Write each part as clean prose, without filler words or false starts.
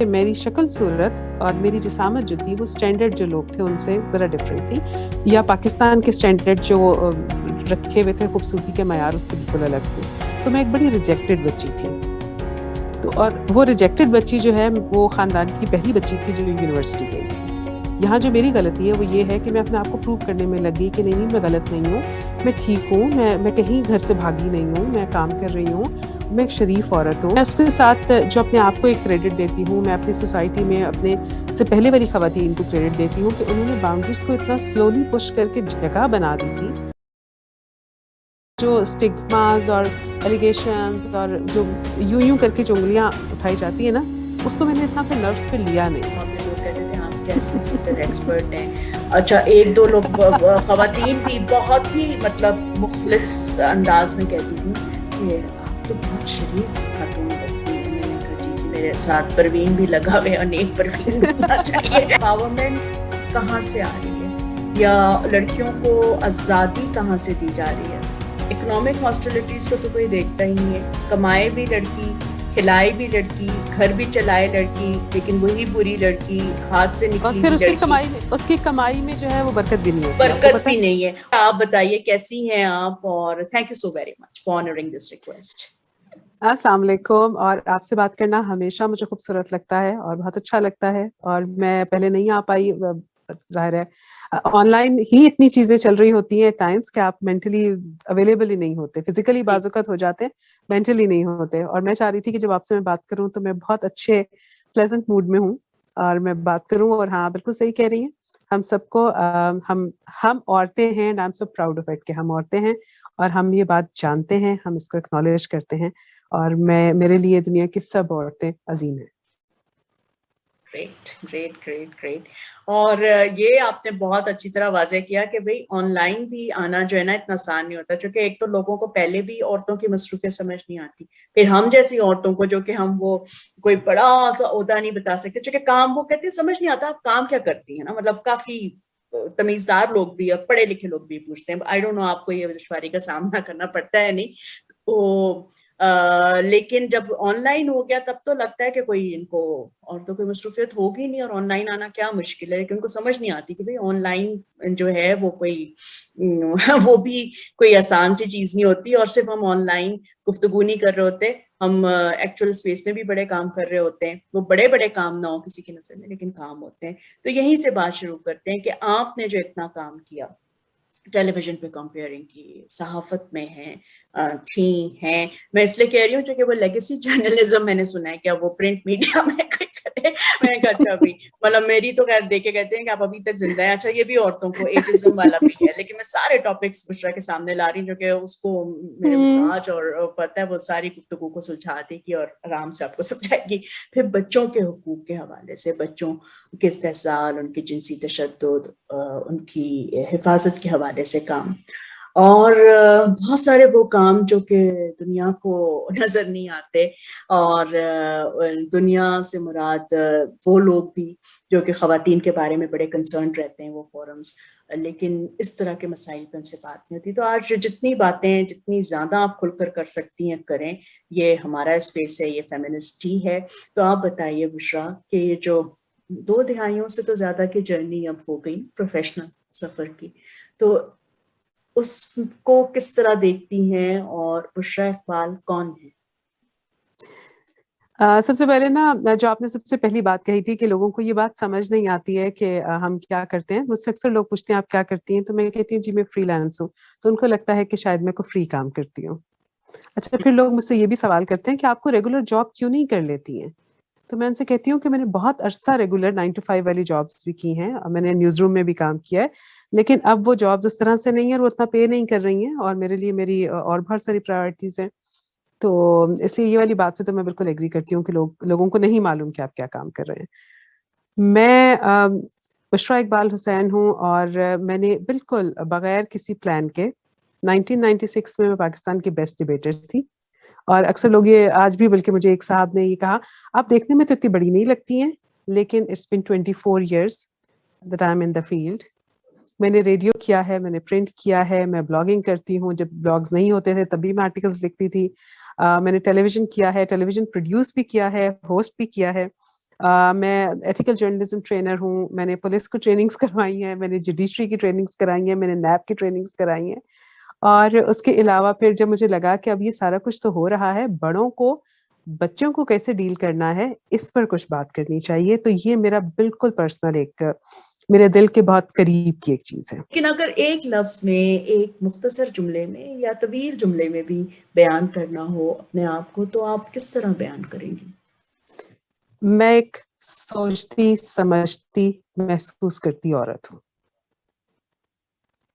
کہ میری شکل صورت اور میری جسامت جو تھی وہ اسٹینڈرڈ جو لوگ تھے ان سے ذرا ڈفرینٹ تھی، یا پاکستان کے اسٹینڈرڈ جو رکھے ہوئے تھے خوبصورتی کے معیار اس سے بالکل الگ تھے. تو میں ایک بڑی ریجیکٹڈ بچی تھی. تو اور وہ ریجیکٹڈ بچی جو ہے وہ خاندان کی پہلی بچی تھی جو یونیورسٹی گئی. یہاں جو میری غلطی ہے وہ یہ ہے کہ میں اپنے آپ کو پروو کرنے میں لگ گئی کہ نہیں میں غلط نہیں ہوں، میں ٹھیک ہوں، میں کہیں گھر سے بھاگی نہیں ہوں، میں کام کر رہی ہوں، میں ایک شریف عورت ہوں. میں اس کے ساتھ جو اپنے آپ کو ایک کریڈٹ دیتی ہوں، میں اپنی سوسائٹی میں اپنے سے پہلے والی خواتین کو کریڈٹ دیتی ہوں کہ انہوں نے باؤنڈریز کو اتنا سلولی پش کر کے جگہ بنا دی تھی. جو اسٹگماز اور ایلیگیشنز اور جو یوں کر کے جو انگلیاں اٹھائی جاتی ہیں نا، اس کو میں نے اتنا پھر نروس پہ لیا نہیں. لوگ کہتے تھے آپ کیسے جینڈر ایکسپرٹ ہیں. اچھا ایک دو لوگ خواتین بھی بہت ہی مطلب مخلص انداز میں کہتی تھیں کہ آپ تو بہت شریف خاتون لگتی ہیں. میں نے کہا جی میرے ساتھ پروین بھی لگا ہوئے اور نیک پروین ہونا چاہیے. امپاورمنٹ کہاں سے آ رہی ہے یا لڑکیوں کو آزادی کہاں سے دی جا رہی ہے؟ اکنامک ہاسٹیلٹیز کو تو کوئی دیکھتا ہی نہیں ہے. کمائے بھی لڑکی، کھلائے بھی لڑکی، گھر بھی چلائے لڑکی، لیکن وہی بری لڑکی ہاتھ سے نکلی اور پھر لڑکی اس کی کمائی میں جو ہے وہ برکت بھی نہیں ہوتی. برکت بھی نہیں ہے. آپ بتائیے کیسی ہیں آپ، اور thank you so very much for honouring this request. السلام علیکم. اور آپ سے بات کرنا ہمیشہ مجھے خوبصورت لگتا ہے اور بہت اچھا لگتا ہے. اور میں پہلے نہیں آ پائی، ظاہر ہے آن لائن ہی اتنی چیزیں چل رہی ہوتی ہیں ٹائمز کہ آپ مینٹلی اویلیبل ہی نہیں ہوتے. فزیکلی بعض اوقات ہو جاتے ہیں، مینٹلی نہیں ہوتے. اور میں چاہ رہی تھی کہ جب آپ سے میں بات کروں تو میں بہت اچھے پلیزنٹ موڈ میں ہوں اور میں بات کروں. اور ہاں بالکل صحیح کہہ رہی ہیں، ہم سب کو ہم عورتیں ہیں، I am so proud of it کہ ہم عورتیں ہیں اور ہم یہ بات جانتے ہیں، ہم اس کو ایکنالج کرتے ہیں. اور میرے لیے دنیا کی سب عورتیں عظیم ہیں. Great great great great. اور یہ آپ نے بہت اچھی طرح واضح کیا کہ بھئی آن لائن بھی آنا جو ہے نا اتنا آسان نہیں ہوتا، چونکہ ایک تو لوگوں کو پہلے بھی عورتوں کی مصروفیت سمجھ نہیں آتی، پھر ہم جیسی عورتوں کو جو کہ ہم وہ کوئی بڑا سا عہدہ نہیں بتا سکتے، چونکہ کام وہ کہتے ہیں سمجھ نہیں آتا آپ کام کیا کرتی ہیں نا. مطلب کافی تمیزدار لوگ بھی اور پڑھے لکھے لوگ بھی پوچھتے ہیں. آئی ڈونٹ نو آپ کو یہ دشواری کا سامنا کرنا پڑتا ہے نہیں تو لیکن جب آن لائن ہو گیا تب تو لگتا ہے کہ کوئی ان کو اور تو کوئی مصروفیت ہوگی نہیں اور آن لائن آنا کیا مشکل ہے. لیکن ان کو سمجھ نہیں آتی کہ بھئی آن لائن جو ہے وہ وہ بھی کوئی آسان سی چیز نہیں ہوتی. اور صرف ہم آن لائن گفتگو نہیں کر رہے ہوتے، ہم ایکچوئل اسپیس میں بھی بڑے کام کر رہے ہوتے ہیں. وہ بڑے بڑے کام نہ ہو کسی کی نظر میں لیکن کام ہوتے ہیں. تو یہیں سے بات شروع کرتے ہیں کہ آپ نے جو اتنا کام کیا، ٹیلی ویژن پہ کمپیئرنگ کی، صحافت میں ہیں ہیں. میں اس لیے کہہ رہی ہوں چونکہ وہ لیگیسی جرنلزم میں نے سنا ہے کہ اب وہ پرنٹ میڈیا میں کوئی کرے. میں نے کہا اچھا بھائی مطلب میری تو خیر دیکھ کے کہتے ہیں کہ آپ ابھی تک زندہ ہیں. اچھا یہ بھی عورتوں کو ایجزم والا بھی ہے، لیکن میں سارے ٹاپکس بشرا کے سامنے لا رہی ہوں جو کہ اس کو میرے مزاج اور پتہ ہے وہ ساری گفتگو کو سلجھا دے گی اور آرام سے آپ کو سمجھائے گی. پھر بچوں کے حقوق کے حوالے سے، بچوں کے استحصال، ان کی جنسی تشدد، ان کی حفاظت کے حوالے سے کام، اور بہت سارے وہ کام جو کہ دنیا کو نظر نہیں آتے. اور دنیا سے مراد وہ لوگ بھی جو کہ خواتین کے بارے میں بڑے کنسرن رہتے ہیں، وہ فورمز، لیکن اس طرح کے مسائل پہ ان سے بات نہیں ہوتی. تو آج جتنی باتیں جتنی زیادہ آپ کھل کر کر سکتی ہیں کریں. یہ ہمارا اسپیس ہے، یہ فیمنسٹی ہے. تو آپ بتائیے بشرا کہ یہ جو 2 دہائیوں سے تو زیادہ کی جرنی اب ہو گئی پروفیشنل سفر کی، تو اس کو کس طرح دیکھتی ہیں اور بشرا اقبال کون ہے؟ سب سے پہلے نا جو آپ نے سب سے پہلی بات کہی تھی کہ لوگوں کو یہ بات سمجھ نہیں آتی ہے کہ ہم کیا کرتے ہیں. مجھ سے اکثر لوگ پوچھتے ہیں آپ کیا کرتی ہیں، تو میں کہتی ہوں جی میں فری لانس ہوں. تو ان کو لگتا ہے کہ شاید میں کوئی فری کام کرتی ہوں. اچھا پھر لوگ مجھ سے یہ بھی سوال کرتے ہیں کہ آپ کو ریگولر جاب کیوں نہیں کر لیتی ہیں. تو میں ان سے کہتی ہوں کہ میں نے بہت عرصہ ریگولر 9 to 5 والی جابس بھی کی ہیں، اور میں نے نیوز روم میں بھی کام کیا ہے. لیکن اب وہ جابس اس طرح سے نہیں ہیں، وہ اتنا پے نہیں کر رہی ہیں، اور میرے لیے میری اور بہت ساری پرائرٹیز ہیں. تو اس لیے یہ والی بات سے تو میں بالکل ایگری کرتی ہوں کہ لوگوں کو نہیں معلوم کہ آپ کیا کام کر رہے ہیں. میں بشرا اقبال حسین ہوں، اور میں نے بالکل بغیر کسی پلان کے 1996 میں پاکستان کی بیسٹ ڈیبیٹر تھی. اور اکثر لوگ یہ آج بھی، بلکہ مجھے ایک صاحب نے یہ کہا آپ دیکھنے میں تو اتنی بڑی نہیں لگتی ہیں، لیکن it's been 24 years that I'm in the field. میں نے ریڈیو کیا ہے، میں نے پرنٹ کیا ہے، میں بلاگنگ کرتی ہوں. جب بلاگز نہیں ہوتے تھے تب بھی میں آرٹیکلز لکھتی تھی. میں نے ٹیلی ویژن کیا ہے، ٹیلی ویژن پروڈیوس بھی کیا ہے، ہوسٹ بھی کیا ہے. میں ایتھیکل جرنلزم ٹرینر ہوں، میں نے پولیس کو ٹریننگز کروائی ہیں، میں نے جوڈیشری کی ٹریننگز کرائی ہیں، میں نے نیب کی ٹریننگز کرائی ہیں. اور اس کے علاوہ پھر جب مجھے لگا کہ اب یہ سارا کچھ تو ہو رہا ہے، بڑوں کو بچوں کو کیسے ڈیل کرنا ہے اس پر کچھ بات کرنی چاہیے. تو یہ میرا بالکل پرسنل ایک میرے دل کے بہت قریب کی ایک چیز ہے. لیکن اگر ایک لفظ میں، ایک مختصر جملے میں یا طویل جملے میں بھی بیان کرنا ہو اپنے آپ کو، تو آپ کس طرح بیان کریں گی؟ میں ایک سوچتی سمجھتی محسوس کرتی عورت ہوں.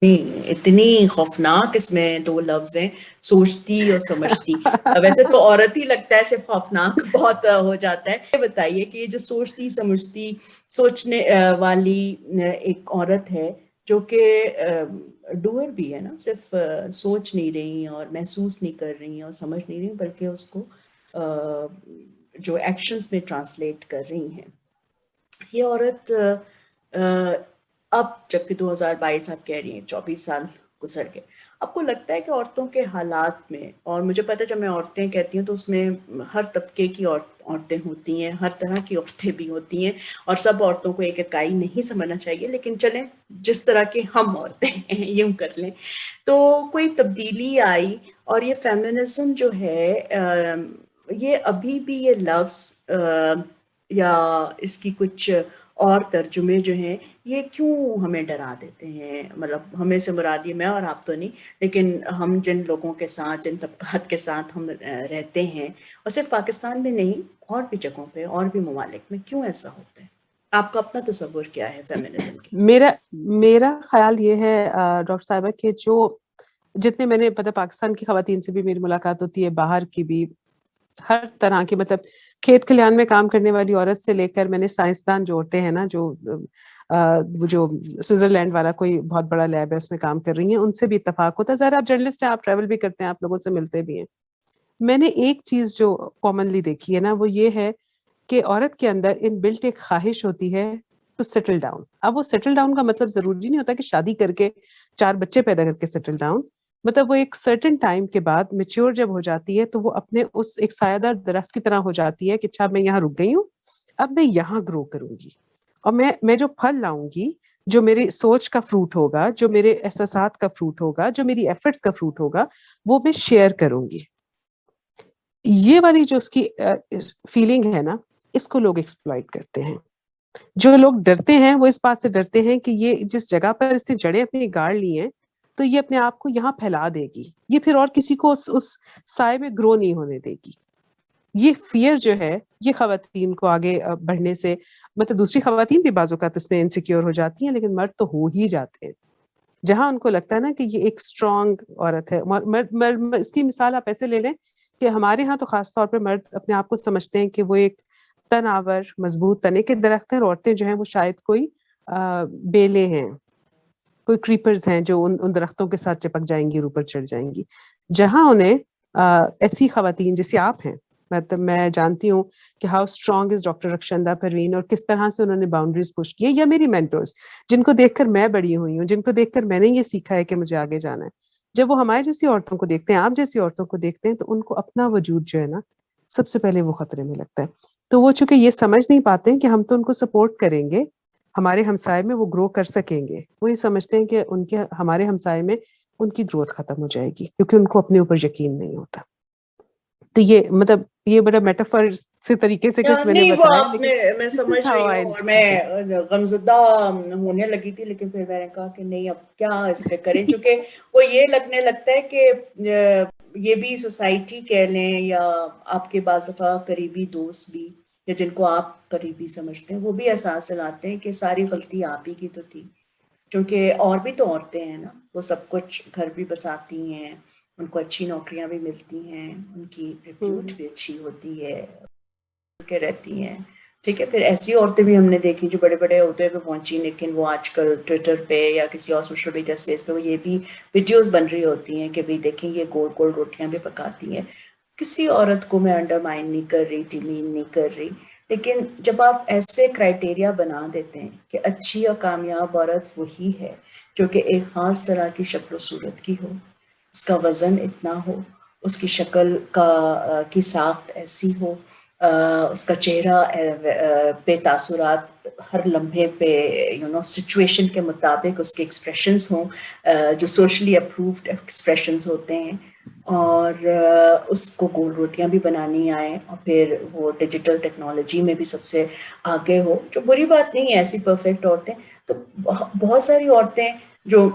اتنی خوفناک اس میں دو لفظ ہیں، سوچتی اور سمجھتی. ویسے تو عورت ہی لگتا ہے، صرف خوفناک بہت ہو جاتا ہے. یہ بتائیے کہ یہ جو سوچتی سمجھتی سوچنے والی ایک عورت ہے جو کہ ڈوئر بھی ہے نا، صرف سوچ نہیں رہی اور محسوس نہیں کر رہی اور سمجھ نہیں رہی، بلکہ اس کو جو ایکشنز میں ٹرانسلیٹ کر رہی ہیں. یہ عورت اب جبکہ 2022 آپ کہہ رہی ہیں 24 سال گزر گئے، آپ کو لگتا ہے کہ عورتوں کے حالات میں، اور مجھے پتہ ہے جب میں عورتیں کہتی ہوں تو اس میں ہر طبقے کی عورتیں ہوتی ہیں، ہر طرح کی عورتیں بھی ہوتی ہیں، اور سب عورتوں کو ایک اکائی نہیں سمجھنا چاہیے، لیکن چلیں جس طرح کی ہم عورتیں ہیں یوں کر لیں، تو کوئی تبدیلی آئی. اور یہ فیمنزم جو ہے، یہ ابھی بھی یہ لفظ یا اس کی کچھ اور ترجمے جو ہیں، یہ کیوں ہمیں ڈرا دیتے ہیں؟ مطلب ہمیں سے مراد یہ میں اور آپ تو نہیں، لیکن ہم جن لوگوں کے ساتھ، جن طبقات کے ساتھ ہم رہتے ہیں، اور صرف پاکستان میں نہیں اور بھی جگہوں پہ اور بھی ممالک میں، کیوں ایسا ہوتا ہے؟ آپ کا اپنا تصور کیا ہے فیمنزم کی؟ میرا خیال یہ ہے ڈاکٹر صاحبہ کہ جتنے میں نے پتہ، پاکستان کی خواتین سے بھی میری ملاقات ہوتی ہے، باہر کی بھی، ہر طرح کی، مطلب کھیت کھلیان میں کام کرنے والی عورت سے لے کر میں نے سائنسدان جو ہوتے ہیں نا، جو سوئٹزرلینڈ والا کوئی بہت بڑا لیب ہے اس میں کام کر رہی ہیں، ان سے بھی اتفاق ہوتا ہے. ظاہر آپ جرنلسٹ ہیں، آپ ٹریول بھی کرتے ہیں، آپ لوگوں سے ملتے بھی ہیں. میں نے ایک چیز جو کامنلی دیکھی ہے نا، وہ یہ ہے کہ عورت کے اندر ان بلٹ ایک خواہش ہوتی ہے ٹو سیٹل ڈاؤن. اب وہ سیٹل ڈاؤن کا مطلب ضروری نہیں ہوتا کہ شادی کر کے 4 بچے پیدا کر کے سیٹل ڈاؤن. مطلب وہ ایک سرٹن ٹائم کے بعد میچور جب ہو جاتی ہے تو وہ اپنے اس ایک سایہ دار درخت کی طرح ہو جاتی ہے کہ اچھا میں یہاں رک گئی ہوں، اب میں یہاں گرو کروں گی، اور میں جو پھل لاؤں گی، جو میری سوچ کا فروٹ ہوگا، جو میرے احساسات کا فروٹ ہوگا، جو میری ایفرٹس کا فروٹ ہوگا، وہ میں شیئر کروں گی. یہ والی جو اس کی فیلنگ ہے نا، اس کو لوگ ایکسپلائٹ کرتے ہیں. جو لوگ ڈرتے ہیں وہ اس بات سے ڈرتے ہیں کہ یہ جس جگہ پر اس نے جڑیں اپنی گاڑ لی ہیں تو یہ اپنے آپ کو یہاں پھیلا دے گی، یہ پھر اور کسی کو اس سائے میں گرو نہیں ہونے دے گی. یہ فیئر جو ہے یہ خواتین کو آگے بڑھنے سے، مطلب دوسری خواتین بھی بعض اوقات اس میں انسیکیور ہو جاتی ہیں، لیکن مرد تو ہو ہی جاتے ہیں. جہاں ان کو لگتا ہے نا کہ یہ ایک اسٹرانگ عورت ہے. اس کی مثال آپ ایسے لے لیں کہ ہمارے ہاں تو خاص طور پہ مرد اپنے آپ کو سمجھتے ہیں کہ وہ ایک تناور مضبوط تنے کے درخت ہیں، اور عورتیں جو ہیں وہ شاید کوئی بیلے ہیں، کوئی کریپرز ہیں جو ان درختوں کے ساتھ چپک جائیں گی اور اوپر چڑھ جائیں گی. جہاں انہیں ایسی خواتین جیسے آپ ہیں، مطلب میں جانتی ہوں کہ how strong is doctor Rakhshanda Parveen, اور کس طرح سے انہوں نے باؤنڈریز پش کی ہے، یا میری مینٹورز جن کو دیکھ کر میں بڑی ہوئی ہوں، جن کو دیکھ کر میں نے یہ سیکھا ہے کہ مجھے آگے جانا ہے. جب وہ ہمارے جیسی عورتوں کو دیکھتے ہیں، آپ جیسی عورتوں کو دیکھتے ہیں، تو ان کو اپنا وجود جو ہے نا سب سے پہلے وہ خطرے میں لگتا ہے. تو وہ چونکہ یہ سمجھ نہیں پاتے ہیں کہ ہم تو ان کو سپورٹ کریں گے، ہمارے ہمسائے میں وہ گرو کر سکیں گے، وہ یہ سمجھتے ہیں کہ ہمارے ہمسائے میں ان کی گروتھ ختم ہو جائے گی، کیونکہ ان کو اپنے اوپر یقین نہیں ہوتا. تو یہ مطلب یہ بڑا میٹافر سے طریقے سے کچھ میں نے نہیں، وہ بتایا، آپ لیکن نے، میں سمجھ رہی ہوں، اور میں غمزدہ ہونے لگی تھی، لیکن پھر میں نے کہا کہ نہیں، اب کیا اس پہ کریں، چونکہ وہ یہ لگنے لگتا ہے کہ یہ بھی سوسائٹی کہہ لیں، یا آپ کے بعض دفعہ قریبی دوست بھی، یا جن کو آپ قریبی سمجھتے ہیں، وہ بھی احساس دلاتے ہیں کہ ساری غلطی آپ ہی کی تو تھی، کیونکہ اور بھی تو عورتیں ہیں نا، وہ سب کچھ گھر بھی بساتی ہیں، ان کو اچھی نوکریاں بھی ملتی ہیں، ان کی ریپیوٹ بھی اچھی ہوتی ہے کے رہتی ہیں. ٹھیک ہے، پھر ایسی عورتیں بھی ہم نے دیکھی جو بڑے بڑے عہدے پہ پہنچی، لیکن وہ آج کل ٹویٹر پہ یا کسی اور سوشل میڈیا اسپیس پہ وہ یہ بھی ویڈیوز بن رہی ہوتی ہیں کہ بھئی دیکھیں یہ گول گول روٹیاں بھی پکاتی ہیں. کسی عورت کو میں انڈرمائن نہیں کر رہی، ڈیمین نہیں کر رہی، لیکن جب آپ ایسے کرائٹیریا بنا دیتے ہیں کہ اچھی اور کامیاب عورت وہی ہے جو کہ ایک خاص طرح کی شکل و صورت کی ہو، اس کا وزن اتنا ہو، اس کی شکل کی ساخت ایسی ہو، اس کا چہرہ بے تاثرات ہر لمحے پہ سچویشن کے مطابق اس کے ایکسپریشنز ہوں جو سوشلی اپرووڈ ایکسپریشنز ہوتے ہیں، اور اس کو گول روٹیاں بھی بنانی آئیں، اور پھر وہ ڈیجیٹل ٹیکنالوجی میں بھی سب سے آگے ہو، جو بری بات نہیں ہے ایسی پرفیکٹ عورتیں. تو بہت ساری عورتیں جو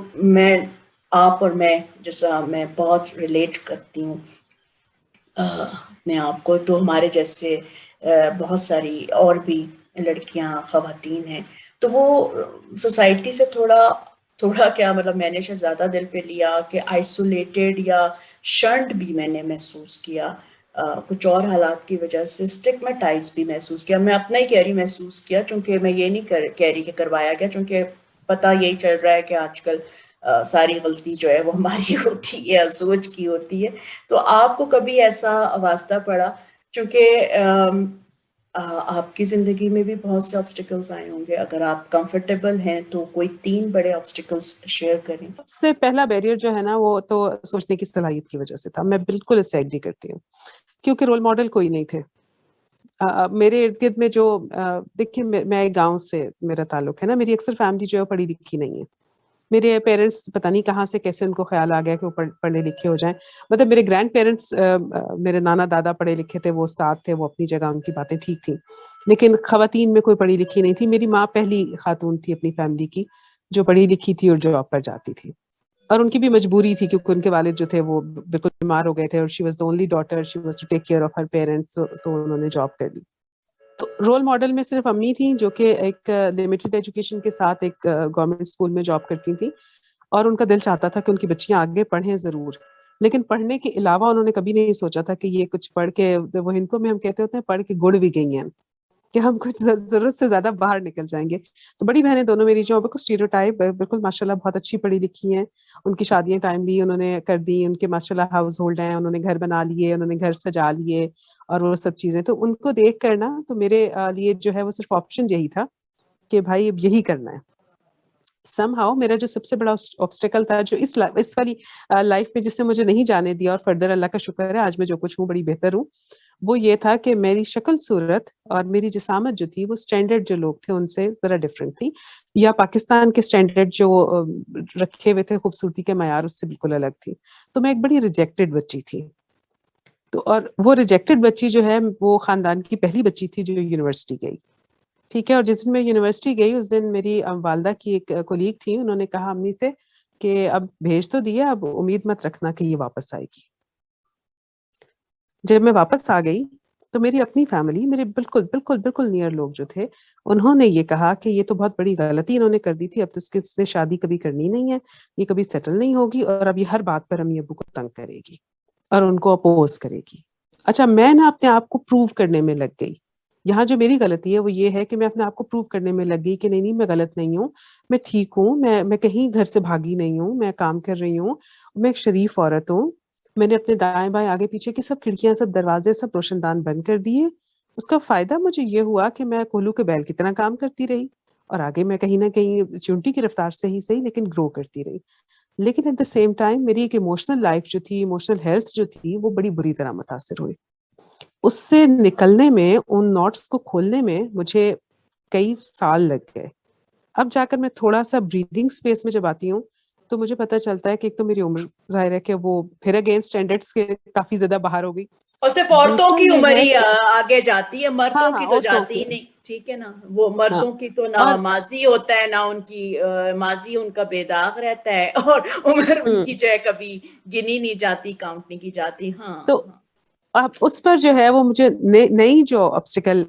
آپ اور میں جیسا میں بہت ریلیٹ کرتی ہوں اپنے آپ کو، تو ہمارے جیسے بہت ساری اور بھی لڑکیاں خواتین ہیں، تو وہ سوسائٹی سے تھوڑا کیا مطلب میں نے زیادہ دل پہ لیا کہ آئسولیٹڈ یا شرنڈ بھی میں نے محسوس کیا، کچھ اور حالات کی وجہ سے اسٹگمیٹائز بھی محسوس کیا. میں اپنا ہی کہہ رہی محسوس کیا، چونکہ میں یہ نہیں کہہ رہی کہ کروایا گیا، چونکہ پتہ یہی چل رہا ہے کہ آج کل ساری غلطی جو ہے وہ ہماری ہوتی ہے، سوچ کی ہوتی ہے. تو آپ کو کبھی ایسا واسطہ پڑا؟ چونکہ آپ کی زندگی میں بھی بہت سے آبسٹیکلز آئے ہوں گے، اگر آپ کمفرٹیبل ہیں تو کوئی 3 بڑے آبسٹیکلز شیئر کریں. سب سے پہلا بیریئر جو ہے نا وہ تو سوچنے کی صلاحیت کی وجہ سے تھا. میں بالکل اس سے ایگری کرتی ہوں، کیونکہ رول ماڈل کوئی نہیں تھے میرے ارد گرد میں. جو دیکھیے میں ایک گاؤں سے میرا تعلق ہے نا، میری اکثر فیملی جو ہے پڑھی لکھی نہیں ہے. میرے پیرنٹس پتہ نہیں کہاں سے کیسے ان کو خیال آ گیا کہ وہ پڑھے لکھے ہو جائیں. مطلب میرے گرینڈ پیرنٹس میرے نانا دادا پڑھے لکھے تھے، وہ استاد تھے، وہ اپنی جگہ ان کی باتیں ٹھیک تھیں، لیکن خواتین میں کوئی پڑھی لکھی نہیں تھی. میری ماں پہلی خاتون تھی اپنی فیملی کی جو پڑھی لکھی تھی اور جاب پر جاتی تھی، اور ان کی بھی مجبوری تھی کیونکہ ان کے والد جو تھے وہ بالکل بیمار ہو گئے تھے، اور she was the only daughter, she was to take care of her parents, تو انہوں نے جاب کر لی. تو رول ماڈل میں صرف امی تھیں جو کہ ایک لمیٹڈ ایجوکیشن کے ساتھ ایک گورنمنٹ اسکول میں جاب کرتی تھیں، اور ان کا دل چاہتا تھا کہ ان کی بچیاں آگے پڑھیں ضرور، لیکن پڑھنے کے علاوہ انہوں نے کبھی نہیں سوچا تھا کہ یہ کچھ پڑھ کے، وہ ہندکوں میں ہم کہتے ہوتے ہیں پڑھ کے گڑ بھی گئی ہیں، کہ ہم کچھ ضرورت سے زیادہ باہر نکل جائیں گے. تو بڑی بہنیں دونوں میری جو بالکل اسٹیریوٹائپ بالکل ماشاءاللہ بہت اچھی پڑھی لکھی ہیں، ان کی شادیاں ٹائملی انہوں نے کر دی، ان کے ماشاءاللہ ہاؤس ہولڈ ہیں، انہوں نے گھر بنا لیے، انہوں نے گھر سجا لیے اور وہ سب چیزیں. تو ان کو دیکھ کر نا تو میرے لیے جو ہے وہ صرف آپشن یہی تھا کہ بھائی اب یہی کرنا ہے. سم ہاؤ میرا جو سب سے بڑا آبسٹیکل تھا جو اس والی لائف میں جس سے مجھے نہیں جانے دیا، اور فردر اللہ کا شکر ہے آج میں جو کچھ ہوں بڑی بہتر ہوں، وہ یہ تھا کہ میری شکل صورت اور میری جسامت جو تھی وہ اسٹینڈرڈ جو لوگ تھے ان سے ذرا ڈفرینٹ تھی، یا پاکستان کے اسٹینڈرڈ جو رکھے ہوئے تھے خوبصورتی کے معیار اس سے بالکل الگ تھی. تو میں ایک بڑی ریجیکٹڈ بچی تھی. تو اور وہ ریجیکٹڈ بچی جو ہے وہ خاندان کی پہلی بچی تھی جو یونیورسٹی گئی. ٹھیک ہے، اور جس دن میں یونیورسٹی گئی اس دن میری والدہ کی ایک کولیگ تھی، انہوں نے کہا امی سے کہ اب بھیج تو دیا، اب امید مت رکھنا کہ یہ واپس آئے گی. جب میں واپس آ گئی تو میری اپنی فیملی، میرے بالکل بالکل بالکل نیئر لوگ جو تھے، انہوں نے یہ کہا کہ یہ تو بہت بڑی غلطی انہوں نے کر دی تھی، اب تو اس نے شادی کبھی کرنی نہیں ہے، یہ کبھی سیٹل نہیں ہوگی، اور اب یہ ہر بات پر امی ابو کو تنگ کرے گی اور ان کو اپوز کرے گی. اچھا میں نا اپنے آپ کو پروو کرنے میں لگ گئی. یہاں جو میری غلطی ہے وہ یہ ہے کہ میں اپنے آپ کو پروو کرنے میں لگ گئی کہ نہیں میں غلط نہیں ہوں، میں ٹھیک ہوں، میں کہیں گھر سے بھاگی نہیں ہوں، میں کام کر رہی ہوں، میں ایک شریف عورت ہوں. میں نے اپنے دائیں بائیں آگے پیچھے کی سب کھڑکیاں، سب دروازے، سب روشن دان بند کر دیے. اس کا فائدہ مجھے یہ ہوا کہ میں کولو کے بیل کی طرح کام کرتی رہی، اور آگے میں کہیں نہ کہیں چونٹی کی رفتار سے ہی صحیح لیکن گرو کرتی رہی. لیکن ایٹ دا سیم ٹائم میری ایک ایموشنل لائف جو تھی، ایموشنل ہیلتھ جو تھی، وہ بڑی بری طرح متاثر ہوئی. اس سے نکلنے میں، ان نوٹس کو کھولنے میں مجھے کئی سال لگ گئے. اب جا کر میں تھوڑا سا بریدنگ سپیس میں جب آتی ہوں تو مجھے پتہ چلتا ہے کہ ایک تو میری عمر ظاہر ہے کہ وہ پھر اگین سٹینڈرڈز کے کافی زیادہ باہر ہو گئی. اور صرف عورتوں دوسرا کی یہ عمر ہے ہی کہ آگے جاتی ہے، ہاں مردوں ہاں کی تو عورتوں جاتی کی ہی نہیں. ٹھیک ہے نا، وہ ہاں، مردوں کی تو نہ اور ماضی ہوتا ہے، نہ ان کی ماضی ان کا بے داغ رہتا ہے، اور عمر ان کی جو ہے کبھی گنی نہیں جاتی، کاؤنٹ نہیں کی جاتی. ہاں تو ہاں. اب اس پر جو ہے وہ مجھے نئی جو آبسٹیکل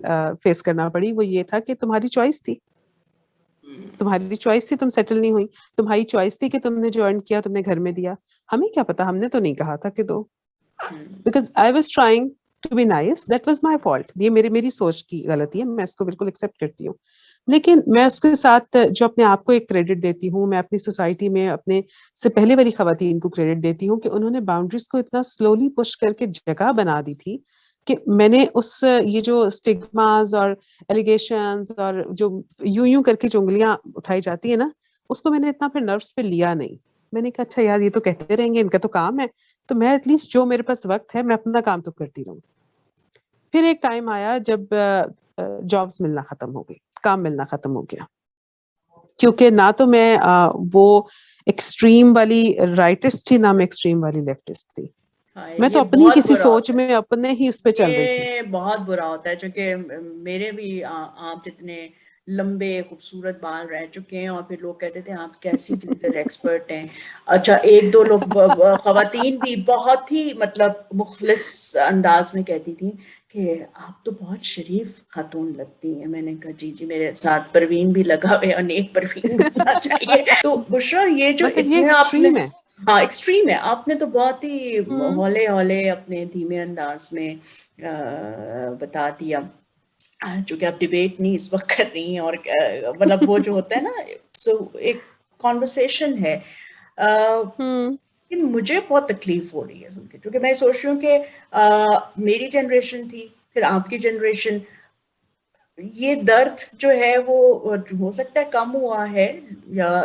فیس کرنا پڑی وہ یہ تھا کہ تمہاری چوائس تھی، تمہاری چوائس تھی، تم سیٹل نہیں ہوئی، تمہاری چوائس تھی کہ تم نے جو ارن کیا تم نے گھر میں دیا. ہمیں کیا پتا، ہم نے تو نہیں کہا تھا کہ دو، because I was trying to be nice, that was my fault. یہ میری سوچ کی غلطی ہے، میں اس کو بالکل ایکسیپٹ کرتی ہوں. لیکن میں اس کے ساتھ جو اپنے آپ کو ایک کریڈٹ دیتی ہوں، میں اپنی سوسائٹی میں اپنے سے پہلے والی خواتین کو کریڈٹ دیتی ہوں کہ انہوں نے باؤنڈریز کو اتنا سلولی پش کر کے جگہ بنا دی تھی کہ میں نے یہ جو اسٹگماز اور ایلیگیشنز اور جو یوں کر کے جو انگلیاں اٹھائی جاتی ہے نا، اس کو میں نے اتنا پھر نروس پہ لیا نہیں. میں نے کہا اچھا یار یہ تو کہتے رہیں گے، ان کا تو کام ہے، تو میں ایٹ لیسٹ جو میرے پاس وقت ہے میں اپنا کام تو کرتی رہوں. پھر ایک ٹائم آیا جب جابس ملنا ختم ہو گئی، کام ملنا ختم ہو گیا، کیونکہ نہ تو میں وہ ایکسٹریم والی رائٹسٹ تھی، نہ میں ایکسٹریم والی لیفٹسٹ تھی، میں تو یہ اپنی بہت کسی برا سوچ ہوتا ہے، میں اپنے ہی اس پہ چل رہی تھی. یہ بہت برا ہوتا ہے، چونکہ میرے بھی آپ جتنے لمبے خوبصورت بال رہ چکے ہیں اور پھر لوگ کہتے تھے آپ کیسی جنڈر ایکسپرٹ ہیں. اچھا ایک دو لوگ خواتین بھی بہت ہی مطلب مخلص انداز میں کہتی تھیں کہ آپ تو بہت شریف خاتون لگتی ہیں. میں نے کہا جی جی میرے ساتھ پروین بھی لگا ہوئے اور نیک پروین بھی ہونا چاہیے. تو بشرا یہ جو مطلب یہ اتنے آپ نے، ایکسٹریم ہے. ہاں ایکسٹریم ہے، آپ نے تو بہت ہی ہوں ہولے ہولے اپنے دھیمے انداز میں بتا دیا. چونکہ آپ ڈیبیٹ نہیں اس وقت کر رہی ہیں اور مطلب وہ جو ہوتا ہے نا سو ایک کانورسیشن ہے. ہوں لیکن مجھے بہت تکلیف ہو رہی ہے سن کے، کیونکہ میں سوچ رہی ہوں کہ میری جنریشن تھی، پھر آپ کی جنریشن، یہ درد جو ہے وہ ہو سکتا ہے کم ہوا ہے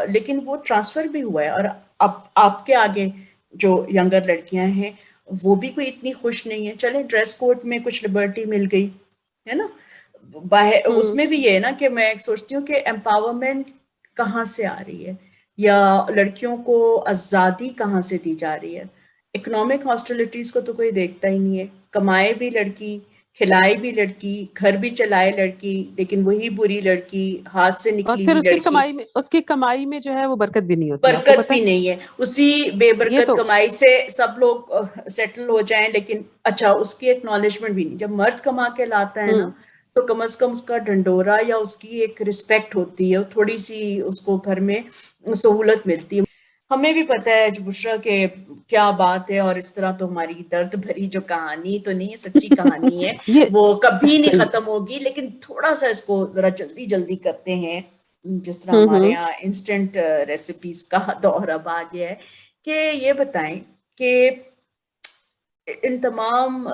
لیکن وہ ٹرانسفر بھی ہوا ہے. اور اب آپ کے آگے جو ینگر لڑکیاں ہیں وہ بھی کوئی اتنی خوش نہیں ہے. چلیں ڈریس کوڈ میں کچھ لبرٹی مل گئی ہے نا، باہر اس ہوں میں بھی یہ ہے نا کہ میں سوچتی ہوں کہ امپاورمنٹ کہاں سے آ رہی ہے یا لڑکیوں کو آزادی کہاں سے دی جا رہی ہے. اکنامک ہاسٹیلٹیز کو تو کوئی دیکھتا ہی نہیں ہے. کمائے بھی لڑکی، کھلائے بھی لڑکی، گھر بھی چلائے لڑکی، لیکن وہی بری لڑکی، ہاتھ سے اور نکلی پھر ہوئی لڑکی، اس کی کمائی میں جو ہے وہ برکت بھی نہیں ہوتی، آپ کو برکت پتہ بھی ہے نہیں ہے. اسی بے یہ برکت تو. کمائی سے سب لوگ سیٹل ہو جائیں، لیکن اچھا اس کی ایکنالجمنٹ بھی نہیں. جب مرد کما کے لاتا ہے نا ہوں تو کم از کم اس کا ڈنڈورا یا اس کی ایک رسپیکٹ ہوتی ہے، تھوڑی سی اس کو گھر میں سہولت ملتی ہے. ہمیں بھی پتہ ہے بشرا کہ کیا بات ہے، اور اس طرح تو ہماری درد بھری جو کہانی تو نہیں ہے، سچی کہانی ہے، یہ وہ کبھی نہیں ختم ہوگی. لیکن تھوڑا سا اس کو ذرا جلدی جلدی کرتے ہیں، جس طرح ہمارے ہوں یہاں انسٹنٹ ریسیپیز کا دور اب آ گیا ہے. کہ یہ بتائیں کہ ان تمام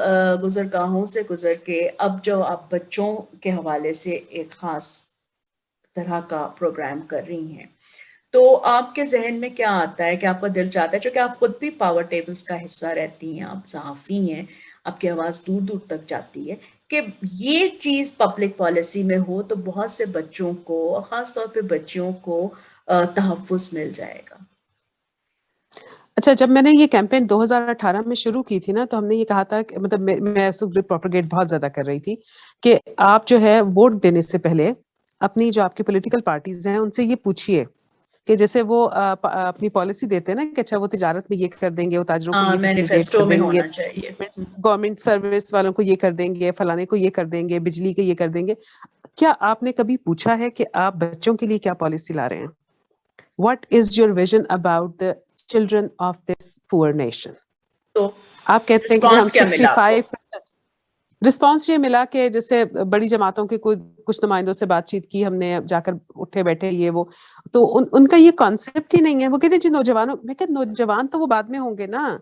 گزرگاہوں سے گزر کے اب جو آپ بچوں کے حوالے سے ایک خاص طرح کا پروگرام کر رہی ہیں، تو آپ کے ذہن میں کیا آتا ہے کہ آپ کا دل چاہتا ہے، چونکہ آپ خود بھی پاور ٹیبلز کا حصہ رہتی ہیں، آپ صحافی ہیں، آپ کی آواز دور دور تک جاتی ہے، کہ یہ چیز پبلک پالیسی میں ہو تو بہت سے بچوں کو، خاص طور پہ بچیوں کو تحفظ مل جائے گا. اچھا جب میں نے یہ کیمپین 2018 میں شروع کی تھی نا، تو ہم نے یہ کہا تھا کہ مطلب میں اس وقت پروپیگیٹ بہت زیادہ کر رہی تھی کہ آپ جو ہے ووٹ دینے سے پہلے اپنی جو آپ کی پولیٹیکل پارٹیز ہیں ان سے یہ پوچھیے کہ جیسے وہ اپنی پالیسی دیتے ہیں نا کہ اچھا وہ تجارت میں یہ کر دیں گے، وہ تاجروں کو یہ فیسیلیٹیٹ مینیفیسٹو کر میں دیں گے، ہونا چاہیے. گورنمنٹ سروس والوں کو یہ کر دیں گے، فلانے کو یہ کر دیں گے، بجلی کے یہ کر دیں گے. کیا آپ نے کبھی پوچھا ہے کہ آپ بچوں کے لیے کیا پالیسی لا رہے ہیں؟ What is your vision about the children of this poor nation? تو آپ کہتے ہیں کہ جی ہم رسپانس کیا ملا آپ کو؟ 65% رسپانس یہ ملا کہ جیسے بڑی جماعتوں کے کچھ نمائندوں سے بات چیت کی ہم نے، جا کر اٹھے بیٹھے یہ وہ، تو ان کا یہ کانسیپٹ ہی نہیں ہے. وہ کہتے ہیں جی نوجوانوں، میں کہ نوجوان تو وہ بعد میں ہوں گے نا،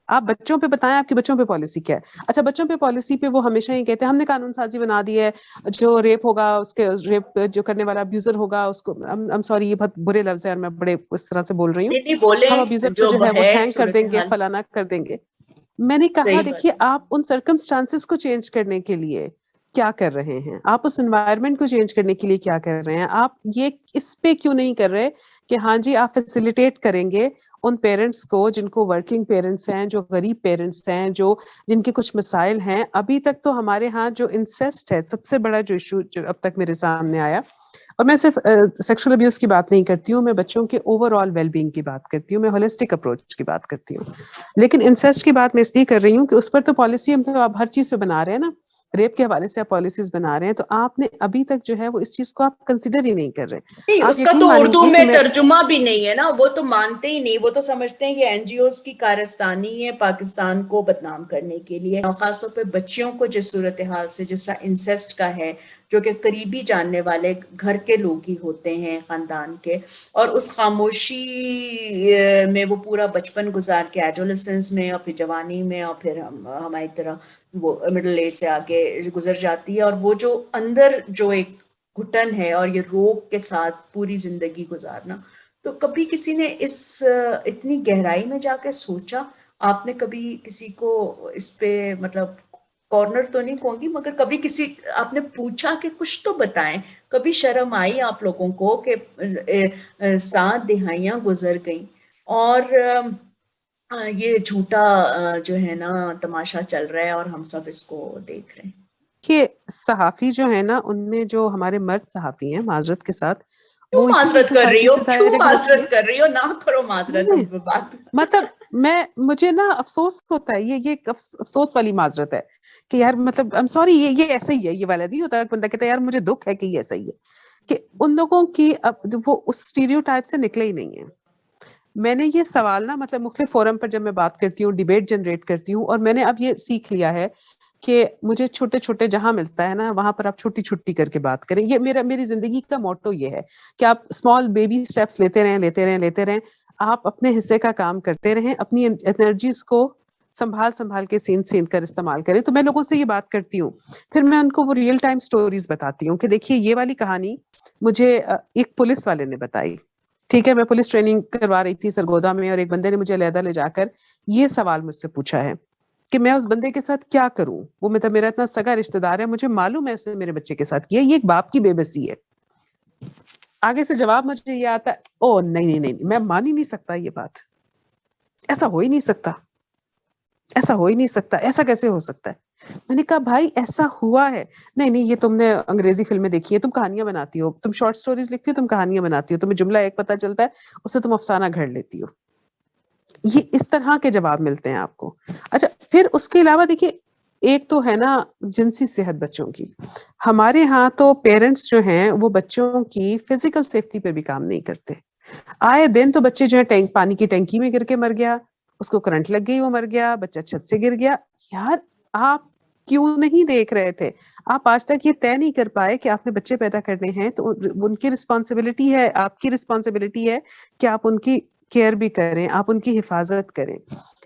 آپ بچوں پہ بتائیں آپ کے بچوں پہ پالیسی کیا ہے. اچھا بچوں پہ پالیسی پہ وہ ہمیشہ ہی کہتے ہیں ہم نے قانون سازی بنا دی ہے، جو ریپ ہوگا اس کے ریپ جو کرنے والا ابیوزر ہوگا اس کو، I'm sorry یہ بہت برے لفظ ہے اور میں بڑے اس طرح سے بول رہی ہوں، نہیں ہم بولیں ابیوزر کو جو ہے وہ ہینگ کر دیں گے، صورتحال. فلانا کر دیں گے. میں نے کہا صحیح دیکھیے بات ہے. آپ ان سرکمسٹانسز کو چینج کرنے کے لیے کیا کر رہے ہیں، آپ اس انوائرمنٹ کو چینج کرنے کے لیے کیا کر رہے ہیں. آپ یہ اس پہ کیوں نہیں کر رہے کہ ہاں جی آپ فیسیلیٹیٹ کریں گے ان پیرنٹس کو جن کو ورکنگ پیرنٹس ہیں، جو غریب پیرنٹس ہیں، جن کے کچھ مسائل ہیں. ابھی تک تو ہمارے ہاں جو انسیسٹ ہے سب سے بڑا جو ایشو جو اب تک میرے سامنے آیا، اور میں صرف سیکشل ابیوز کی بات نہیں کرتی ہوں، میں بچوں کے اوور آل ویل بینگ کی بات کرتی ہوں، میں ہولسٹک اپروچ کی بات کرتی ہوں. لیکن انسیسٹ کی بات میں اس لیے کر رہی ہوں کہ اس پر تو پالیسی ہم تو آپ ہر چیز پہ بنا رہے ہیں نا، ریپ کے حوالے سے آپ پالیسیز بنا رہے ہیں، تو آپ نے ابھی تک جو ہے وہ اس چیز کو آپ کنسیڈر ہی نہیں کر رہے. نہیں آپ اس کا یقین تو مانیں اردو گے کہ میں ترجمہ بھی نہیں ہے نا، وہ تو مانتے ہی نہیں، وہ تو سمجھتے ہیں کہ این جی اوز کی کارستانی ہے پاکستان کو بدنام کرنے کے لیے. خاص طور پہ بچیوں کو جس صورتحال سے، جس طرح انسیسٹ کا ہے، جو کہ قریبی جاننے والے گھر کے لوگ ہی ہوتے ہیں خاندان کے، اور اس خاموشی میں وہ پورا بچپن گزار کے ایڈولسنس میں اور پھر جوانی میں اور پھر ہماری طرح وہ مڈل ایج سے آگے گزر جاتی ہے، اور وہ جو اندر جو ایک گھٹن ہے اور یہ روگ کے ساتھ پوری زندگی گزارنا. تو کبھی کسی نے اس اتنی گہرائی میں جا کے سوچا؟ آپ نے کبھی کسی کو اس پہ مطلب کارنر تو نہیں کہوں گی مگر کبھی کسی آپ نے پوچھا کہ کچھ تو بتائیں, کبھی شرم آئی آپ لوگوں کو کہ 7 دہائیاں گزر گئیں اور یہ جھوٹا جو ہے نا تماشا چل رہا ہے اور ہم سب اس کو دیکھ رہے ہیں؟ کہ صحافی جو ہے نا, ان میں جو ہمارے مرد صحافی ہیں, معذرت کے ساتھ, کیوں وہ اسی معذرت کر رہی سوسائٹی ہو, سے ظاہر کیوں ہے کہ وہ معذرت کر رہی ہو, نہ کرو معذرت نہیں, اب بات. مطلب مجھے نا افسوس ہوتا ہے, یہ ایک افسوس والی معذرت ہے کہ یار مطلب I'm sorry, یہ ایسا ہی ہے, یہ والا نہیں ہوتا, بندہ کہتا ہے یار مجھے دکھ ہے کہ یہ ایسا ہی ہے, کہ ان لوگوں کی اب وہ اس اسٹیریوٹائپ سے نکلے ہی نہیں ہیں. میں نے یہ سوال نا مطلب مختلف فورم پر جب میں بات کرتی ہوں, ڈیبیٹ جنریٹ کرتی ہوں, اور میں نے اب یہ سیکھ لیا ہے کہ مجھے چھوٹے چھوٹے جہاں ملتا ہے نا وہاں پر آپ چھوٹی چھوٹی کر کے بات کریں. یہ میری زندگی کا موٹو یہ ہے کہ آپ اسمال بیبی اسٹیپس لیتے رہیں, آپ اپنے حصے کا کام کرتے رہیں, اپنی انرجیز کو سنبھال کے سین کر استعمال کریں. تو میں لوگوں سے یہ بات کرتی ہوں, پھر میں ان کو وہ ریئل ٹائم سٹوریز بتاتی ہوں کہ دیکھیے یہ والی کہانی مجھے ایک پولیس والے نے بتائی. ٹھیک ہے, میں پولیس ٹریننگ کروا رہی تھی سرگودا میں, اور ایک بندے نے مجھے علیحدہ لے جا کر یہ سوال مجھ سے پوچھا ہے کہ میں اس بندے کے ساتھ کیا کروں, وہ مطلب میرا اتنا سگا رشتہ دار ہے, مجھے معلوم ہے اس نے میرے بچے کے ساتھ کیا, یہ ایک باپ کی بے بسی ہے. آگے سے جواب مجھے یہ آتا ہے, او نہیں, میں مان ہی نہیں سکتا, یہ بات ایسا ہو ہی نہیں سکتا, ایسا کیسے ہو سکتا ہے. میں نے کہا بھائی ایسا ہوا ہے. نہیں, یہ تم نے انگریزی فلمیں دیکھی ہے, تم کہانیاں بناتی ہو, تم شارٹ سٹوریز لکھتی ہو, تم کہانیاں بناتی ہو, تمہیں جملہ ایک پتہ چلتا ہے, اس سے تم افسانہ گھڑ لیتی ہو. یہ اس طرح کے جواب ملتے ہیں آپ کو. اچھا, پھر اس کے علاوہ دیکھیے, ایک تو ہے نا جنسی صحت بچوں کی. ہمارے ہاں تو پیرنٹس جو ہیں وہ بچوں کی فزیکل سیفٹی پہ بھی کام نہیں کرتے. آئے دن تو بچے جو ہے پانی کی ٹینکی میں گر کے مر گیا, اس کو کرنٹ لگ گئی وہ مر گیا, بچہ چھت سے گر گیا. یار آپ کیوں نہیں دیکھ رہے تھے؟ آپ آج تک یہ طے نہیں کر پائے کہ آپ نے بچے پیدا کرنے ہیں تو ان کی رسپانسبلٹی ہے, آپ کی رسپانسبلٹی ہے کہ آپ ان کی کیئر بھی کریں, آپ ان کی حفاظت کریں.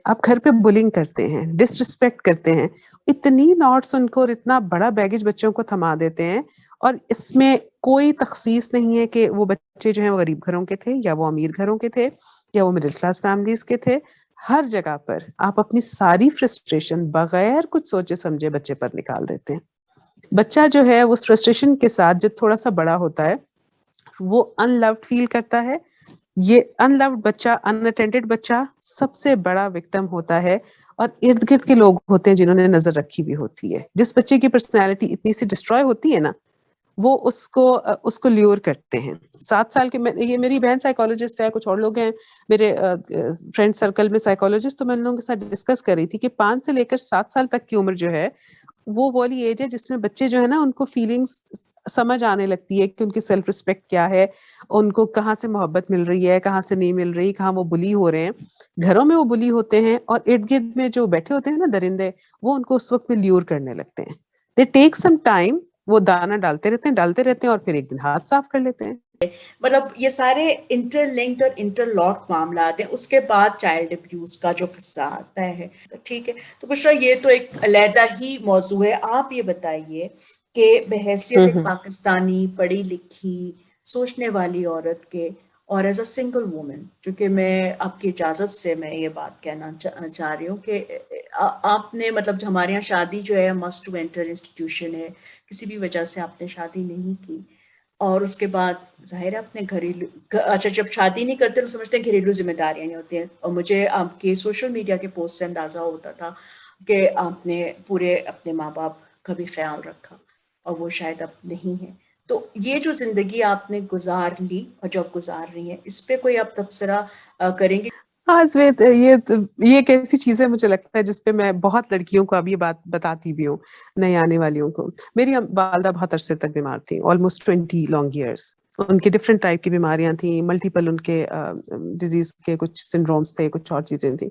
آپ گھر پہ بلنگ کرتے ہیں, ڈس رسپیکٹ کرتے ہیں, اتنی نوٹس ان کو اور اتنا بڑا بیگیج بچوں کو تھما دیتے ہیں, اور اس میں کوئی تخصیص نہیں ہے کہ وہ بچے جو ہیں وہ غریب گھروں کے تھے یا وہ امیر گھروں کے تھے یا وہ مڈل کلاس فیملیز کے تھے. ہر جگہ پر آپ اپنی ساری فرسٹریشن بغیر کچھ سوچے سمجھے بچے پر نکال دیتے ہیں. بچہ جو ہے اس فرسٹریشن کے ساتھ جب تھوڑا سا بڑا ہوتا ہے وہ ان لوڈ فیل کرتا ہے. یہ ان لوڈ بچہ, ان اٹینڈڈ بچہ سب سے بڑا وکٹم ہوتا ہے, اور ارد گرد کے لوگ ہوتے ہیں جنہوں نے نظر رکھی بھی ہوتی ہے. جس بچے کی پرسنالٹی اتنی سی ڈسٹروائے ہوتی ہے نا, وہ اس کو لیور کرتے ہیں. 7 سال کے, یہ میری بہن سائیکالوجسٹ ہے, کچھ اور لوگ ہیں میرے فرینڈ سرکل میں سائیکالوجسٹ, تو میں ان لوگوں کے ساتھ ڈسکس کر رہی تھی کہ 5 سے لے کر 7 سال تک کی عمر جو ہے وہ والی ایج ہے جس میں بچے جو ہے نا ان کو فیلنگس سمجھ آنے لگتی ہے کہ ان کی سیلف رسپیکٹ کیا ہے, ان کو کہاں سے محبت مل رہی ہے, کہاں سے نہیں مل رہی, کہاں وہ بلی ہو رہے ہیں. گھروں میں وہ بلی ہوتے ہیں, اور ارد گرد میں جو بیٹھے ہوتے ہیں نا درندے, وہ ان کو اس وقت میں لیور کرنے لگتے ہیں. دے ٹیک سم ٹائم, وہ دانا ڈالتے رہتے ہیں اور پھر ایک دن ہاتھ صاف کر لیتے ہیں. مطلب یہ سارے انٹر لنکڈ اور انٹر لاک معاملات ہیں. اس کے بعد چائلڈ ابیوز کا جو قصہ آتا ہے, ٹھیک ہے, تو بشرا یہ تو ایک علیحدہ ہی موضوع ہے. آپ یہ بتائیے کہ بحیثیت ایک پاکستانی پڑھی لکھی سوچنے والی عورت کے, اور ایز اے سنگل وومن, چونکہ میں آپ کی اجازت سے میں یہ بات کہنا چاہ رہی ہوں کہ آپ نے مطلب ہمارے یہاں شادی جو ہے مسٹ ٹو انٹر انسٹیٹیوشن ہے, کسی بھی وجہ سے آپ نے شادی نہیں کی, اور اس کے بعد ظاہر ہے اپنے گھریلو, اچھا جب شادی نہیں کرتے تو سمجھتے ہیں گھریلو ذمہ داریاں نہیں ہوتی ہیں. اور مجھے آپ کے سوشل میڈیا کے پوسٹ سے اندازہ ہوتا تھا کہ آپ نے پورے اپنے ماں باپ کا بھی خیال رکھا, اور وہ شاید اب نہیں ہے. تو یہ جو زندگی آپ نے گزار لی اور جو گزار رہی ہیں, اس پہ کوئی آپ تبصرہ کریں گے؟ ہاں سویت, یہ ایک ایسی چیز ہے مجھے لگتا ہے جس پہ میں بہت لڑکیوں کو اب یہ بات بتاتی بھی ہوں, نئے آنے والیوں کو. میری والدہ بہت عرصے تک بیمار تھی, آلموسٹ 20 لانگ ایئرس. ان کی ڈفرینٹ ٹائپ کی بیماریاں تھیں, ملٹیپل ان کے ڈیزیز کے کچھ سنڈرومس تھے, کچھ اور چیزیں تھیں,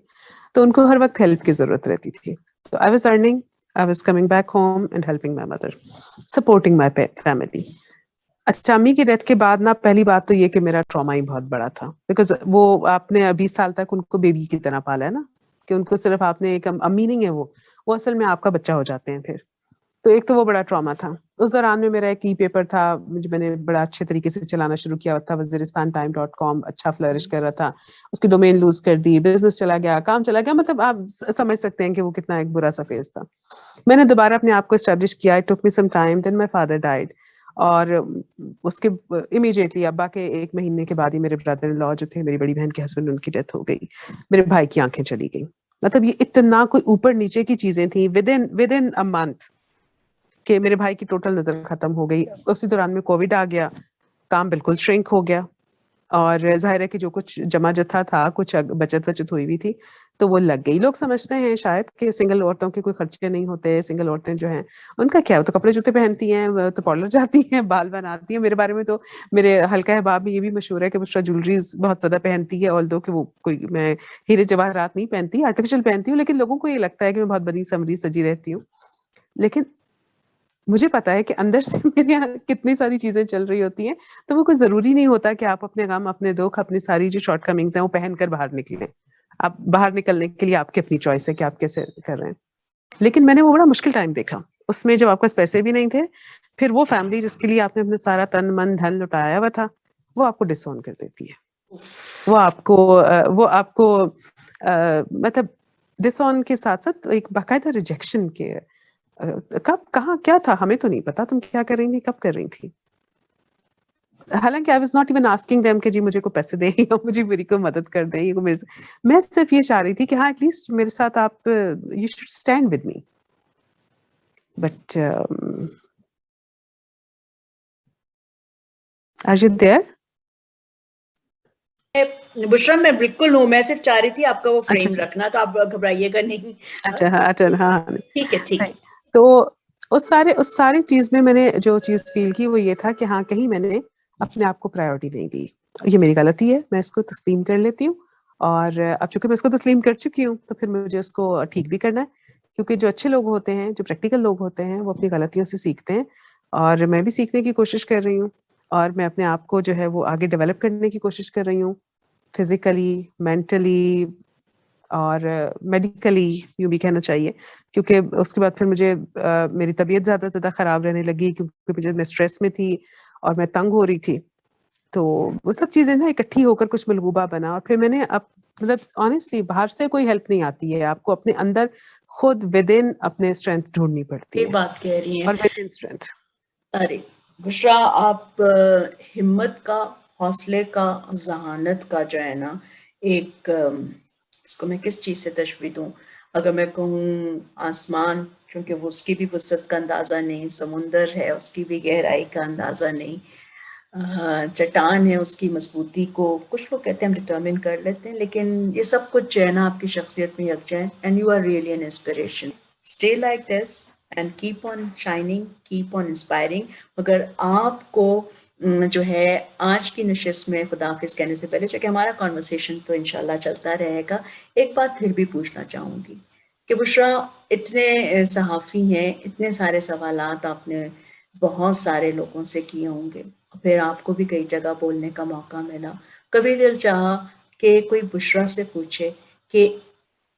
تو ان کو ہر وقت ہیلپ کی ضرورت رہتی تھی. تو I was earning, I was coming back home and helping my mother, supporting my family. اچھا, امی کی ڈیتھ کے بعد نا پہلی بات تو یہ کہ میرا ٹراما ہی بہت بڑا تھا, بیکاز وہ آپ نے 20 سال تک ان کو بیبی کی طرح پالا ہے نا, کہ ان کو صرف آپ نے ایک امی نہیں ہے, وہ اصل میں آپ کا بچہ ہو جاتے ہیں پھر. تو ایک تو وہ بڑا ٹراما تھا. اس دوران میں میرا ایک ای پیپر تھا, میں نے بڑا اچھے طریقے سے چلانا شروع کیا تھا, waziristan.time.com اچھا فلرش کر رہا تھا, اس کی ڈومین لوز کر دی, بزنس چلا گیا, کام چلا گیا, مطلب آپ سمجھ سکتے ہیں کہ وہ کتنا ایک برا سا فیز تھا. میں نے دوبارہ اپنے آپ کو اسٹیبلش کیا, it took me some time, then my father died, اور اس کے امیڈیٹلی ابا کے 1 مہینے کے بعد ہی میرے برادر ان لا جو تھے, میری بڑی بہن کے ہسبینڈ, ان کی ڈیتھ ہو گئی, میرے بھائی کی آنکھیں چلی گئی. مطلب یہ اتنا کوئی اوپر نیچے کی چیزیں تھیں ود ان اے منتھ کہ میرے بھائی کی ٹوٹل نظر ختم ہو گئی. اسی دوران میں کووڈ آ گیا, کام بالکل شرنک ہو گیا, اور ظاہر ہے کہ جو کچھ جمع جتھا تھا, کچھ بچت ہوئی ہوئی تھی, تو وہ لگ گئی. لوگ سمجھتے ہیں شاید کہ سنگل عورتوں کے کوئی خرچے نہیں ہوتے, سنگل عورتیں جو ہیں ان کا کیا, تو کپڑے جوتے پہنتی ہیں, تو پارلر جاتی ہیں, بال بناتی ہیں. میرے بارے میں تو میرے حلقہ احباب میں یہ بھی مشہور ہے کہ بشریٰ جولریز بہت زیادہ پہنتی ہے, آلدو کہ وہ کوئی, میں ہیرے جواہرات نہیں پہنتی, آرٹیفیشل پہنتی ہوں, لیکن لوگوں کو یہ لگتا ہے کہ میں بہت بڑی سمری سجی رہتی ہوں. لیکن مجھے پتا ہے کہ اندر سے میرے یہاں کتنی ساری چیزیں چل رہی ہوتی ہیں, تو وہ کوئی ضروری نہیں ہوتا کہ آپ اپنے غم, اپنے دکھ, اپنی ساری جو شارٹ کمنگز ہیں وہ پہن کر باہر نکلیں. آپ باہر نکلنے کے لیے آپ کی اپنی چوائس ہے کہ آپ کیسے کر رہے ہیں. لیکن میں نے وہ بڑا مشکل ٹائم دیکھا اس میں, جب آپ کے پاس پیسے بھی نہیں تھے, پھر وہ فیملی جس کے لیے آپ نے اپنا سارا تن من دھن لٹایا ہوا تھا, وہ آپ کو ڈس آن کر دیتی ہے. وہ آپ کو مطلب ڈس آن کے ساتھ ساتھ ایک باقاعدہ ریجیکشن کے, کب کہاں کیا تھا ہمیں تو نہیں پتا, تم کیا کر رہی تھی, کب کر رہی تھی. حالانکہ I was not even asking them کہ جی مجھے کو پیسے دیں یا مجھے میری کو مدد کر دیں, میں صرف یہ چاہ رہی تھی کہ ہاں ایٹ لیسٹ میرے ساتھ آپ, you should stand with me. But are you there? Bushra میں بالکل ہوں, میں صرف چاہ رہی تھی آپ کا وہ فریم اچھا رکھنا, تو آپ گھبرائیے گا نہیں. اچھا ہاں ٹھیک ہے, ٹھیک ہے. تو اس ساری چیز میں نے جو چیز فیل کی وہ یہ تھا کہ ہاں کہیں میں نے اپنے آپ کو پرائیورٹی نہیں دی. یہ میری غلطی ہے, میں اس کو تسلیم کر لیتی ہوں, اور اب چونکہ میں اس کو تسلیم کر چکی ہوں تو پھر مجھے اس کو ٹھیک بھی کرنا ہے, کیونکہ جو اچھے لوگ ہوتے ہیں, جو پریکٹیکل لوگ ہوتے ہیں, وہ اپنی غلطیوں سے سیکھتے ہیں, اور میں بھی سیکھنے کی کوشش کر رہی ہوں, اور میں اپنے آپ کو جو ہے وہ آگے ڈیولپ کرنے کی کوشش کر رہی ہوں, فزیکلی, مینٹلی اور میڈیکلی یوں بھی کہنا چاہیے, کیونکہ اس کے بعد پھر مجھے میری طبیعت زیادہ خراب رہنے لگی, کیونکہ میں اسٹریس میں تھی اور میں تنگ ہو رہی تھی. تو وہ سب چیزیں نا اکٹھی ہو کر کچھ ملغوبہ بنا, اور پھر میں نے مطلب آنیسٹلی باہر سے کوئی ہیلپ نہیں آتی ہے, آپ کو اپنے اندر خود ود ان اپنے اسٹرینتھ ڈھونڈنی پڑتی یہ ہے, بات کہہ رہی ہیں. اور ود ان اسٹرینتھ. ارے بشرا, آپ ہمت کا, حوصلے کا, ذہانت کا جو ہے نا ایک, اس کو میں کس چیز سے تشبیہ دوں, اگر میں کہوں آسمان, کیونکہ وہ اس کی بھی وسعت کا اندازہ نہیں, سمندر ہے اس کی بھی گہرائی کا اندازہ نہیں, چٹان ہے اس کی مضبوطی کو کچھ لوگ کہتے ہیں ہم ڈٹرمن کر لیتے ہیں, لیکن یہ سب کچھ جو ہے نا آپ کی شخصیت میں یکجا ہے. And you are really an inspiration. Stay like this and keep on shining, keep on inspiring. مگر آپ کو جو ہے آج کی نشست میں خدا حافظ کہنے سے پہلے, جو کہ ہمارا کانورسیشن تو انشاءاللہ چلتا رہے گا, ایک بات پھر بھی پوچھنا چاہوں گی کہ بشرا, اتنے صحافی ہیں, اتنے سارے سوالات آپ نے بہت سارے لوگوں سے کیے ہوں گے, پھر آپ کو بھی کئی جگہ بولنے کا موقع ملا, کبھی دل چاہا کہ کوئی بشرا سے پوچھے کہ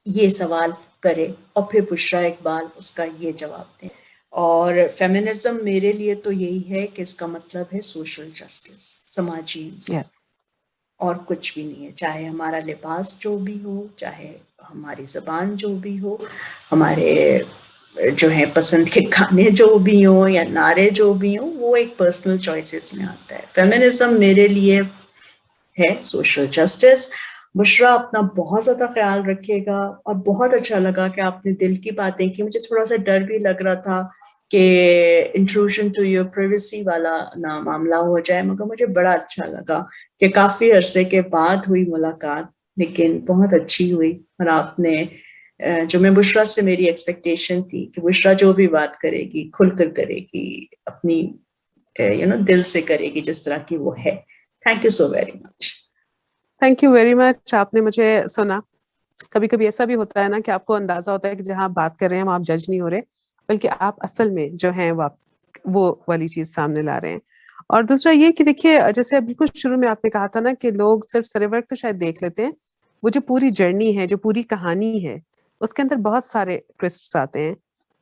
یہ سوال کرے, اور پھر بشرا اقبال اس کا یہ جواب دیں. اور فیمنزم میرے لیے تو یہی ہے کہ اس کا مطلب ہے سوشل جسٹس, سماجی انصاف, اور کچھ بھی نہیں ہے. چاہے ہمارا لباس جو بھی ہو, چاہے ہماری زبان جو بھی ہو, ہمارے جو ہے پسند کے کھانے جو بھی ہوں یا نعرے جو بھی ہوں, وہ ایک پرسنل چوائسیز میں آتا ہے. فیمنزم میرے لیے ہے سوشل جسٹس. بشرا اپنا بہت زیادہ خیال رکھیے گا, اور بہت اچھا لگا کہ آپ نے دل کی باتیں کی. مجھے تھوڑا سا ڈر بھی لگ رہا تھا کہ انٹروژن ٹو یور پرائیویسی والا نہ معاملہ ہو جائے, مگر مجھے بڑا اچھا لگا کہ کافی عرصے کے بعد ہوئی ملاقات, لیکن بہت اچھی ہوئی. اور آپ نے جو میں بشرا سے میری ایکسپیکٹیشن تھی کہ بشرا جو بھی بات کرے گی کھل کر کرے گی, اپنی دل سے کرے گی جس طرح کی وہ ہے. Thank you so very much. Thank you very much. آپ نے مجھے سنا. کبھی کبھی ایسا بھی ہوتا ہے نا کہ آپ کو اندازہ ہوتا ہے کہ جہاں آپ بات کر رہے ہیں وہاں آپ جج نہیں ہو رہے, بلکہ آپ اصل میں جو ہیں وہ والی چیز سامنے لا رہے ہیں. اور دوسرا یہ کہ دیکھیے, جیسے بالکل شروع میں آپ نے کہا تھا نا کہ لوگ صرف سرے ورق تو شاید دیکھ لیتے ہیں, وہ جو پوری جرنی ہے, جو پوری کہانی ہے, اس کے اندر بہت سارے ٹوسٹس آتے ہیں.